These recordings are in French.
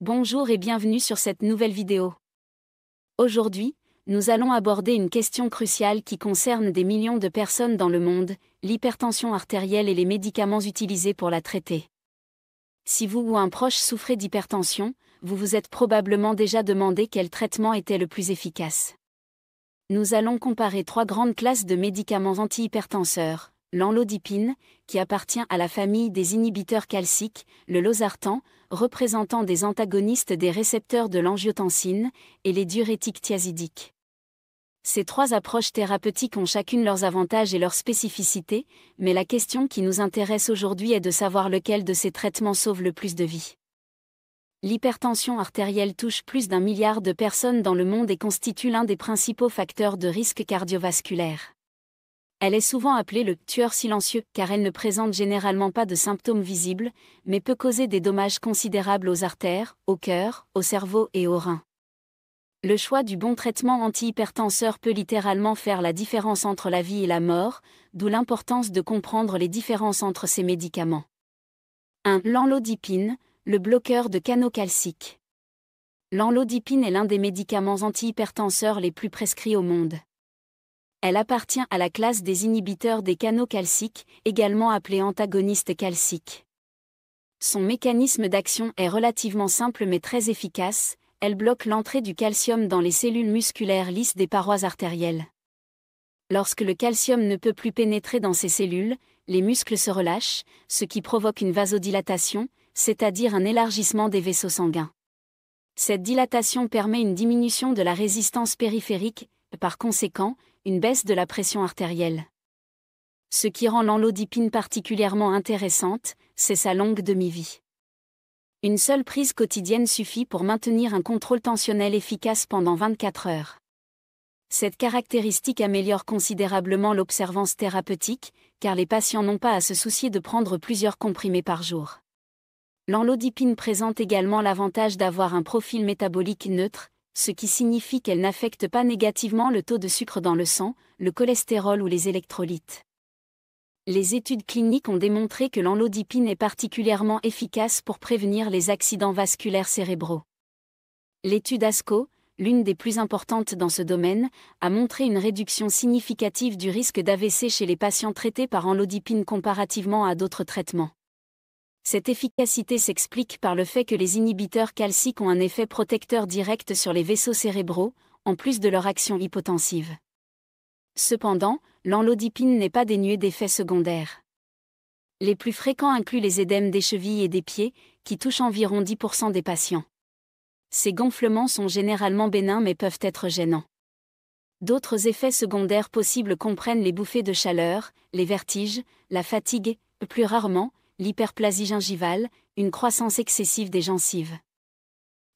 Bonjour et bienvenue sur cette nouvelle vidéo. Aujourd'hui, nous allons aborder une question cruciale qui concerne des millions de personnes dans le monde, l'hypertension artérielle et les médicaments utilisés pour la traiter. Si vous ou un proche souffrez d'hypertension, vous vous êtes probablement déjà demandé quel traitement était le plus efficace. Nous allons comparer 3 grandes classes de médicaments antihypertenseurs. L'amlodipine, qui appartient à la famille des inhibiteurs calciques, le losartan, représentant des antagonistes des récepteurs de l'angiotensine, et les diurétiques thiazidiques. Ces 3 approches thérapeutiques ont chacune leurs avantages et leurs spécificités, mais la question qui nous intéresse aujourd'hui est de savoir lequel de ces traitements sauve le plus de vies. L'hypertension artérielle touche plus d'1 milliard de personnes dans le monde et constitue l'un des principaux facteurs de risque cardiovasculaire. Elle est souvent appelée le « tueur silencieux » car elle ne présente généralement pas de symptômes visibles, mais peut causer des dommages considérables aux artères, au cœur, au cerveau et aux reins. Le choix du bon traitement antihypertenseur peut littéralement faire la différence entre la vie et la mort, d'où l'importance de comprendre les différences entre ces médicaments. 1. L'amlodipine, le bloqueur de canaux calciques. L'amlodipine est l'un des médicaments antihypertenseurs les plus prescrits au monde. Elle appartient à la classe des inhibiteurs des canaux calciques, également appelés antagonistes calciques. Son mécanisme d'action est relativement simple mais très efficace, elle bloque l'entrée du calcium dans les cellules musculaires lisses des parois artérielles. Lorsque le calcium ne peut plus pénétrer dans ces cellules, les muscles se relâchent, ce qui provoque une vasodilatation, c'est-à-dire un élargissement des vaisseaux sanguins. Cette dilatation permet une diminution de la résistance périphérique, par conséquent, une baisse de la pression artérielle. Ce qui rend l'amlodipine particulièrement intéressante, c'est sa longue demi-vie. Une seule prise quotidienne suffit pour maintenir un contrôle tensionnel efficace pendant 24 heures. Cette caractéristique améliore considérablement l'observance thérapeutique, car les patients n'ont pas à se soucier de prendre plusieurs comprimés par jour. L'amlodipine présente également l'avantage d'avoir un profil métabolique neutre, ce qui signifie qu'elle n'affecte pas négativement le taux de sucre dans le sang, le cholestérol ou les électrolytes. Les études cliniques ont démontré que l'amlodipine est particulièrement efficace pour prévenir les accidents vasculaires cérébraux. L'étude ASCO, l'une des plus importantes dans ce domaine, a montré une réduction significative du risque d'AVC chez les patients traités par amlodipine comparativement à d'autres traitements. Cette efficacité s'explique par le fait que les inhibiteurs calciques ont un effet protecteur direct sur les vaisseaux cérébraux, en plus de leur action hypotensive. Cependant, l'amlodipine n'est pas dénuée d'effets secondaires. Les plus fréquents incluent les édèmes des chevilles et des pieds, qui touchent environ 10% des patients. Ces gonflements sont généralement bénins mais peuvent être gênants. D'autres effets secondaires possibles comprennent les bouffées de chaleur, les vertiges, la fatigue, plus rarement, l'hyperplasie gingivale, une croissance excessive des gencives.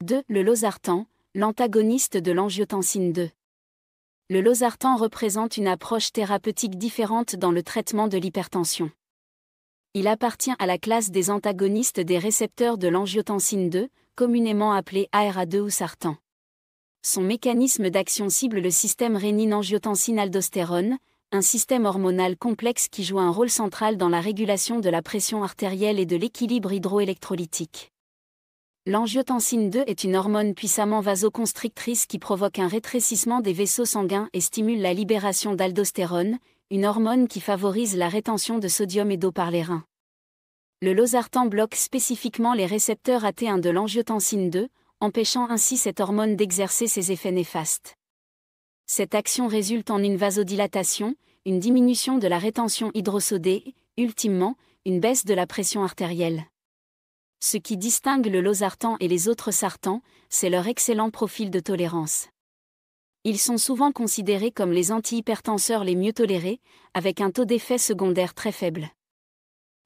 2. Le losartan, l'antagoniste de l'angiotensine 2. Le losartan représente une approche thérapeutique différente dans le traitement de l'hypertension. Il appartient à la classe des antagonistes des récepteurs de l'angiotensine 2, communément appelé ARA2 ou sartan. Son mécanisme d'action cible le système rénine-angiotensine-aldostérone, un système hormonal complexe qui joue un rôle central dans la régulation de la pression artérielle et de l'équilibre hydroélectrolytique. L'angiotensine 2 est une hormone puissamment vasoconstrictrice qui provoque un rétrécissement des vaisseaux sanguins et stimule la libération d'aldostérone, une hormone qui favorise la rétention de sodium et d'eau par les reins. Le losartan bloque spécifiquement les récepteurs AT1 de l'angiotensine 2, empêchant ainsi cette hormone d'exercer ses effets néfastes. Cette action résulte en une vasodilatation, une diminution de la rétention hydrosodée et, ultimement, une baisse de la pression artérielle. Ce qui distingue le losartan et les autres sartans, c'est leur excellent profil de tolérance. Ils sont souvent considérés comme les antihypertenseurs les mieux tolérés, avec un taux d'effet secondaire très faible.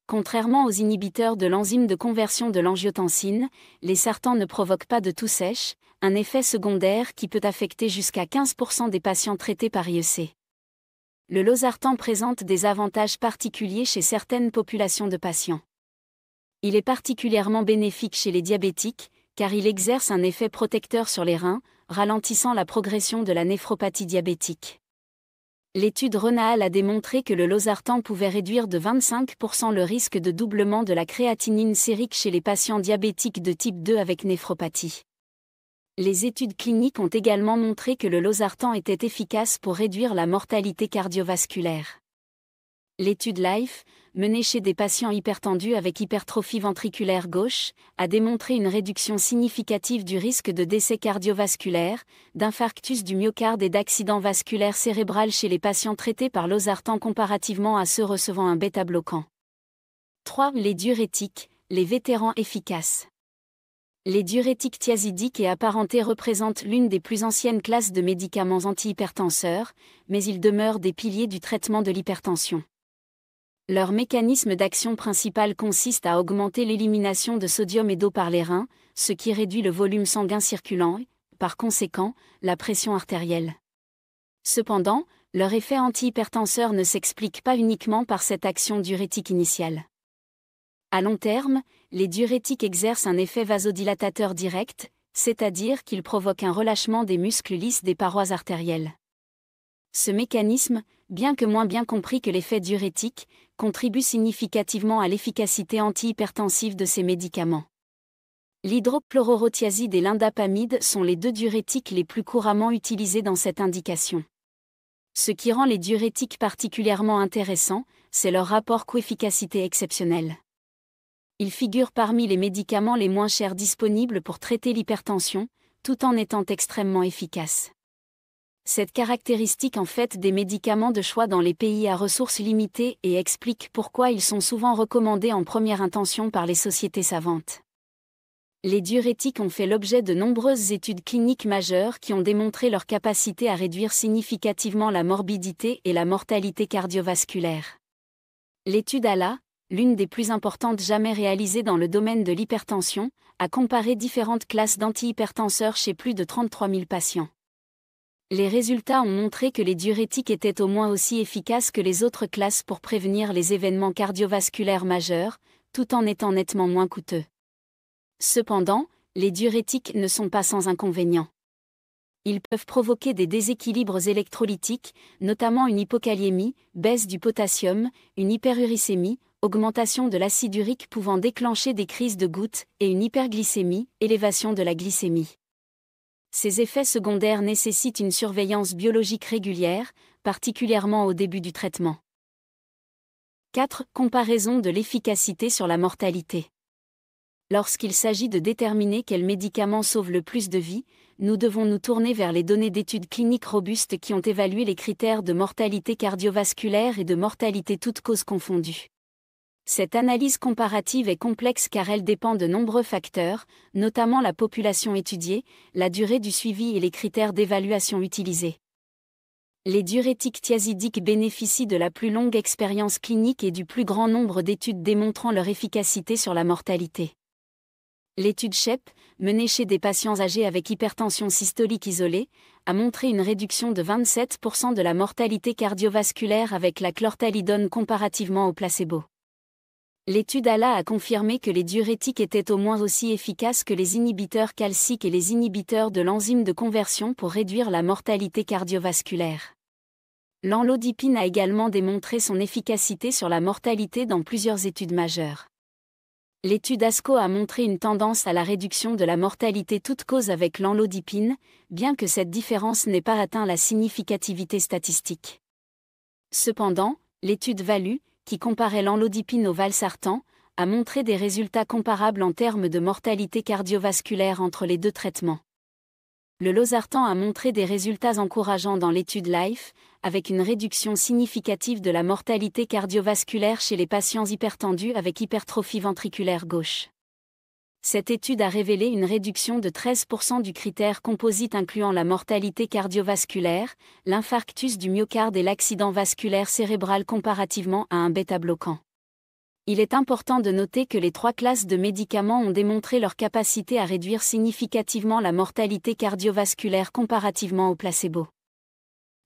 Contrairement aux inhibiteurs de l'enzyme de conversion de l'angiotensine, les sartans ne provoquent pas de toux sèche, un effet secondaire qui peut affecter jusqu'à 15% des patients traités par IEC. Le losartan présente des avantages particuliers chez certaines populations de patients. Il est particulièrement bénéfique chez les diabétiques, car il exerce un effet protecteur sur les reins, ralentissant la progression de la néphropathie diabétique. L'étude Renaal a démontré que le losartan pouvait réduire de 25% le risque de doublement de la créatinine sérique chez les patients diabétiques de type 2 avec néphropathie. Les études cliniques ont également montré que le losartan était efficace pour réduire la mortalité cardiovasculaire. L'étude LIFE, menée chez des patients hypertendus avec hypertrophie ventriculaire gauche, a démontré une réduction significative du risque de décès cardiovasculaire, d'infarctus du myocarde et d'accident vasculaire cérébral chez les patients traités par losartan comparativement à ceux recevant un bêta-bloquant. 3. Les diurétiques, les vétérans efficaces. Les diurétiques thiazidiques et apparentés représentent l'une des plus anciennes classes de médicaments antihypertenseurs, mais ils demeurent des piliers du traitement de l'hypertension. Leur mécanisme d'action principal consiste à augmenter l'élimination de sodium et d'eau par les reins, ce qui réduit le volume sanguin circulant et, par conséquent, la pression artérielle. Cependant, leur effet antihypertenseur ne s'explique pas uniquement par cette action diurétique initiale. À long terme, les diurétiques exercent un effet vasodilatateur direct, c'est-à-dire qu'ils provoquent un relâchement des muscles lisses des parois artérielles. Ce mécanisme, bien que moins bien compris que l'effet diurétique, contribue significativement à l'efficacité antihypertensive de ces médicaments. L'hydrochlorothiazide et l'indapamide sont les deux diurétiques les plus couramment utilisés dans cette indication. Ce qui rend les diurétiques particulièrement intéressants, c'est leur rapport coût-efficacité exceptionnel. Ils figurent parmi les médicaments les moins chers disponibles pour traiter l'hypertension, tout en étant extrêmement efficaces. Cette caractéristique en fait des médicaments de choix dans les pays à ressources limitées et explique pourquoi ils sont souvent recommandés en première intention par les sociétés savantes. Les diurétiques ont fait l'objet de nombreuses études cliniques majeures qui ont démontré leur capacité à réduire significativement la morbidité et la mortalité cardiovasculaire. L'étude ALA, l'une des plus importantes jamais réalisées dans le domaine de l'hypertension, a comparé différentes classes d'antihypertenseurs chez plus de 33 000 patients. Les résultats ont montré que les diurétiques étaient au moins aussi efficaces que les autres classes pour prévenir les événements cardiovasculaires majeurs, tout en étant nettement moins coûteux. Cependant, les diurétiques ne sont pas sans inconvénients. Ils peuvent provoquer des déséquilibres électrolytiques, notamment une hypokaliémie, baisse du potassium, une hyperuricémie, augmentation de l'acide urique pouvant déclencher des crises de gouttes, et une hyperglycémie, élévation de la glycémie. Ces effets secondaires nécessitent une surveillance biologique régulière, particulièrement au début du traitement. 4. Comparaison de l'efficacité sur la mortalité. Lorsqu'il s'agit de déterminer quel médicament sauve le plus de vies, nous devons nous tourner vers les données d'études cliniques robustes qui ont évalué les critères de mortalité cardiovasculaire et de mortalité toutes causes confondues. Cette analyse comparative est complexe car elle dépend de nombreux facteurs, notamment la population étudiée, la durée du suivi et les critères d'évaluation utilisés. Les diurétiques thiazidiques bénéficient de la plus longue expérience clinique et du plus grand nombre d'études démontrant leur efficacité sur la mortalité. L'étude SHEP, menée chez des patients âgés avec hypertension systolique isolée, a montré une réduction de 27% de la mortalité cardiovasculaire avec la chlorthalidone comparativement au placebo. L'étude ALA a confirmé que les diurétiques étaient au moins aussi efficaces que les inhibiteurs calciques et les inhibiteurs de l'enzyme de conversion pour réduire la mortalité cardiovasculaire. L'amlodipine a également démontré son efficacité sur la mortalité dans plusieurs études majeures. L'étude ASCO a montré une tendance à la réduction de la mortalité toute cause avec l'amlodipine, bien que cette différence n'ait pas atteint la significativité statistique. Cependant, l'étude VALU, qui comparait l'amlodipine au valsartan, a montré des résultats comparables en termes de mortalité cardiovasculaire entre les deux traitements. Le losartan a montré des résultats encourageants dans l'étude LIFE, avec une réduction significative de la mortalité cardiovasculaire chez les patients hypertendus avec hypertrophie ventriculaire gauche. Cette étude a révélé une réduction de 13% du critère composite incluant la mortalité cardiovasculaire, l'infarctus du myocarde et l'accident vasculaire cérébral comparativement à un bêta-bloquant. Il est important de noter que les trois classes de médicaments ont démontré leur capacité à réduire significativement la mortalité cardiovasculaire comparativement au placebo.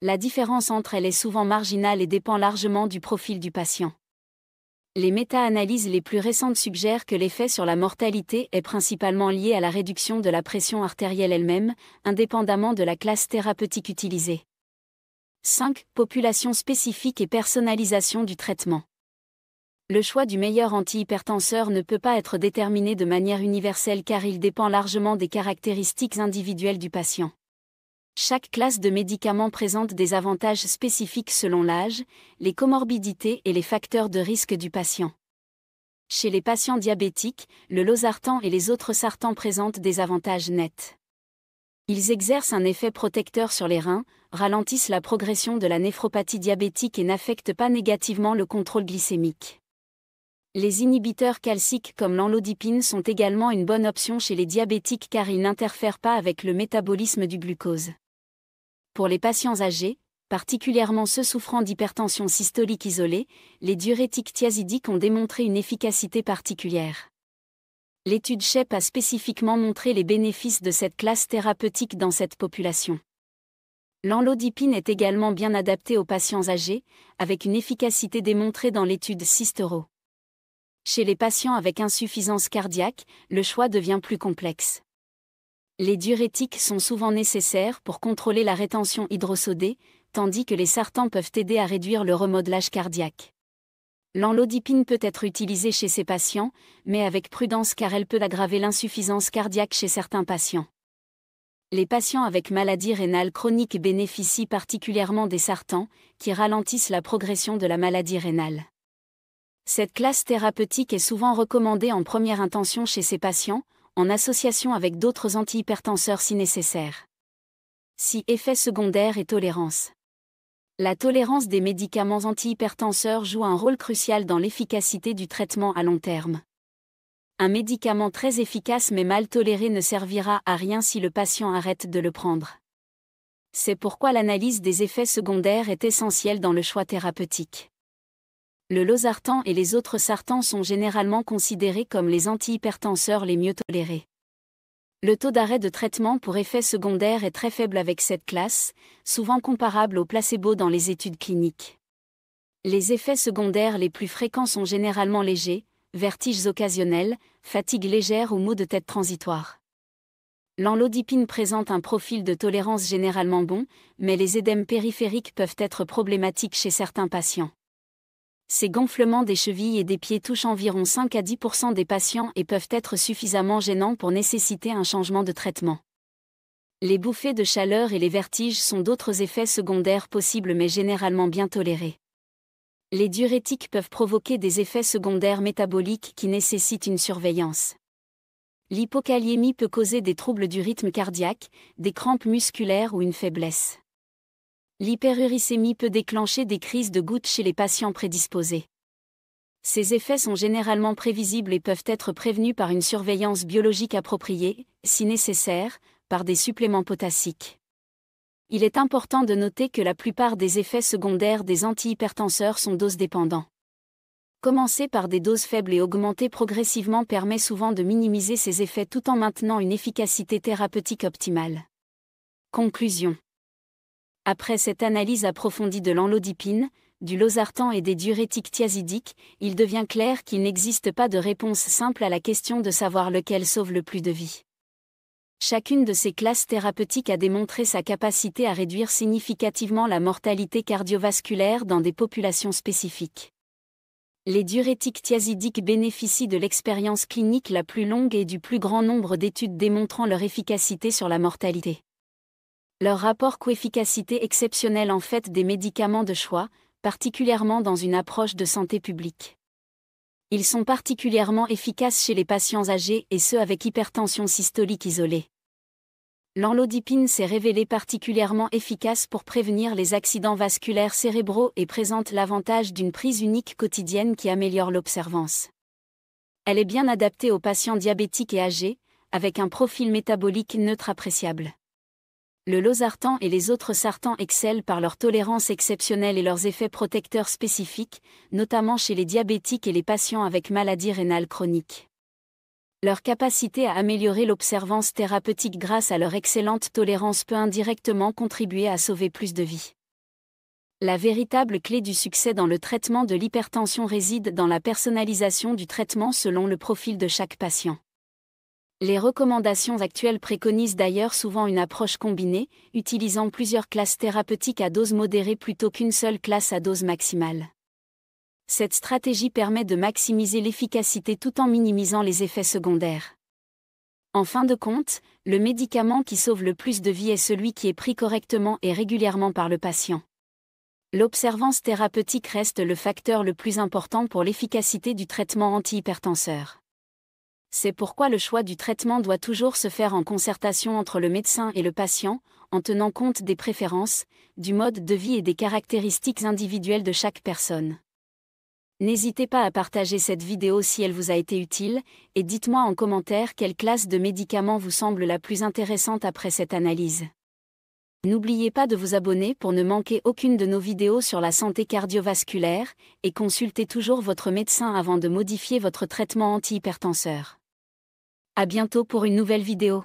La différence entre elles est souvent marginale et dépend largement du profil du patient. Les méta-analyses les plus récentes suggèrent que l'effet sur la mortalité est principalement lié à la réduction de la pression artérielle elle-même, indépendamment de la classe thérapeutique utilisée. 5. Population spécifique et personnalisation du traitement. Le choix du meilleur antihypertenseur ne peut pas être déterminé de manière universelle car il dépend largement des caractéristiques individuelles du patient. Chaque classe de médicaments présente des avantages spécifiques selon l'âge, les comorbidités et les facteurs de risque du patient. Chez les patients diabétiques, le losartan et les autres sartans présentent des avantages nets. Ils exercent un effet protecteur sur les reins, ralentissent la progression de la néphropathie diabétique et n'affectent pas négativement le contrôle glycémique. Les inhibiteurs calciques comme l'amlodipine sont également une bonne option chez les diabétiques car ils n'interfèrent pas avec le métabolisme du glucose. Pour les patients âgés, particulièrement ceux souffrant d'hypertension systolique isolée, les diurétiques thiazidiques ont démontré une efficacité particulière. L'étude SHEP a spécifiquement montré les bénéfices de cette classe thérapeutique dans cette population. L'amlodipine est également bien adaptée aux patients âgés, avec une efficacité démontrée dans l'étude SISTERO. Chez les patients avec insuffisance cardiaque, le choix devient plus complexe. Les diurétiques sont souvent nécessaires pour contrôler la rétention hydrosodée, tandis que les sartans peuvent aider à réduire le remodelage cardiaque. L'amlodipine peut être utilisée chez ces patients, mais avec prudence car elle peut aggraver l'insuffisance cardiaque chez certains patients. Les patients avec maladie rénale chronique bénéficient particulièrement des sartans, qui ralentissent la progression de la maladie rénale. Cette classe thérapeutique est souvent recommandée en première intention chez ces patients, en association avec d'autres antihypertenseurs si nécessaire. 6. Effets secondaires et tolérance. La tolérance des médicaments antihypertenseurs joue un rôle crucial dans l'efficacité du traitement à long terme. Un médicament très efficace mais mal toléré ne servira à rien si le patient arrête de le prendre. C'est pourquoi l'analyse des effets secondaires est essentielle dans le choix thérapeutique. Le losartan et les autres sartans sont généralement considérés comme les antihypertenseurs les mieux tolérés. Le taux d'arrêt de traitement pour effets secondaires est très faible avec cette classe, souvent comparable au placebo dans les études cliniques. Les effets secondaires les plus fréquents sont généralement légers, vertiges occasionnels, fatigue légère ou maux de tête transitoires. L'amlodipine présente un profil de tolérance généralement bon, mais les édèmes périphériques peuvent être problématiques chez certains patients. Ces gonflements des chevilles et des pieds touchent environ 5 à 10% des patients et peuvent être suffisamment gênants pour nécessiter un changement de traitement. Les bouffées de chaleur et les vertiges sont d'autres effets secondaires possibles mais généralement bien tolérés. Les diurétiques peuvent provoquer des effets secondaires métaboliques qui nécessitent une surveillance. L'hypokaliémie peut causer des troubles du rythme cardiaque, des crampes musculaires ou une faiblesse. L'hyperuricémie peut déclencher des crises de gouttes chez les patients prédisposés. Ces effets sont généralement prévisibles et peuvent être prévenus par une surveillance biologique appropriée, si nécessaire, par des suppléments potassiques. Il est important de noter que la plupart des effets secondaires des antihypertenseurs sont dose-dépendants. Commencer par des doses faibles et augmenter progressivement permet souvent de minimiser ces effets tout en maintenant une efficacité thérapeutique optimale. Conclusion. Après cette analyse approfondie de l'amlodipine, du losartan et des diurétiques thiazidiques, il devient clair qu'il n'existe pas de réponse simple à la question de savoir lequel sauve le plus de vies. Chacune de ces classes thérapeutiques a démontré sa capacité à réduire significativement la mortalité cardiovasculaire dans des populations spécifiques. Les diurétiques thiazidiques bénéficient de l'expérience clinique la plus longue et du plus grand nombre d'études démontrant leur efficacité sur la mortalité. Leur rapport coefficacité exceptionnel en fait des médicaments de choix, particulièrement dans une approche de santé publique. Ils sont particulièrement efficaces chez les patients âgés et ceux avec hypertension systolique isolée. L'amlodipine s'est révélée particulièrement efficace pour prévenir les accidents vasculaires cérébraux et présente l'avantage d'une prise unique quotidienne qui améliore l'observance. Elle est bien adaptée aux patients diabétiques et âgés, avec un profil métabolique neutre appréciable. Le losartan et les autres sartans excellent par leur tolérance exceptionnelle et leurs effets protecteurs spécifiques, notamment chez les diabétiques et les patients avec maladie rénale chronique. Leur capacité à améliorer l'observance thérapeutique grâce à leur excellente tolérance peut indirectement contribuer à sauver plus de vies. La véritable clé du succès dans le traitement de l'hypertension réside dans la personnalisation du traitement selon le profil de chaque patient. Les recommandations actuelles préconisent d'ailleurs souvent une approche combinée, utilisant plusieurs classes thérapeutiques à dose modérée plutôt qu'une seule classe à dose maximale. Cette stratégie permet de maximiser l'efficacité tout en minimisant les effets secondaires. En fin de compte, le médicament qui sauve le plus de vies est celui qui est pris correctement et régulièrement par le patient. L'observance thérapeutique reste le facteur le plus important pour l'efficacité du traitement antihypertenseur. C'est pourquoi le choix du traitement doit toujours se faire en concertation entre le médecin et le patient, en tenant compte des préférences, du mode de vie et des caractéristiques individuelles de chaque personne. N'hésitez pas à partager cette vidéo si elle vous a été utile, et dites-moi en commentaire quelle classe de médicaments vous semble la plus intéressante après cette analyse. N'oubliez pas de vous abonner pour ne manquer aucune de nos vidéos sur la santé cardiovasculaire, et consultez toujours votre médecin avant de modifier votre traitement antihypertenseur. À bientôt pour une nouvelle vidéo.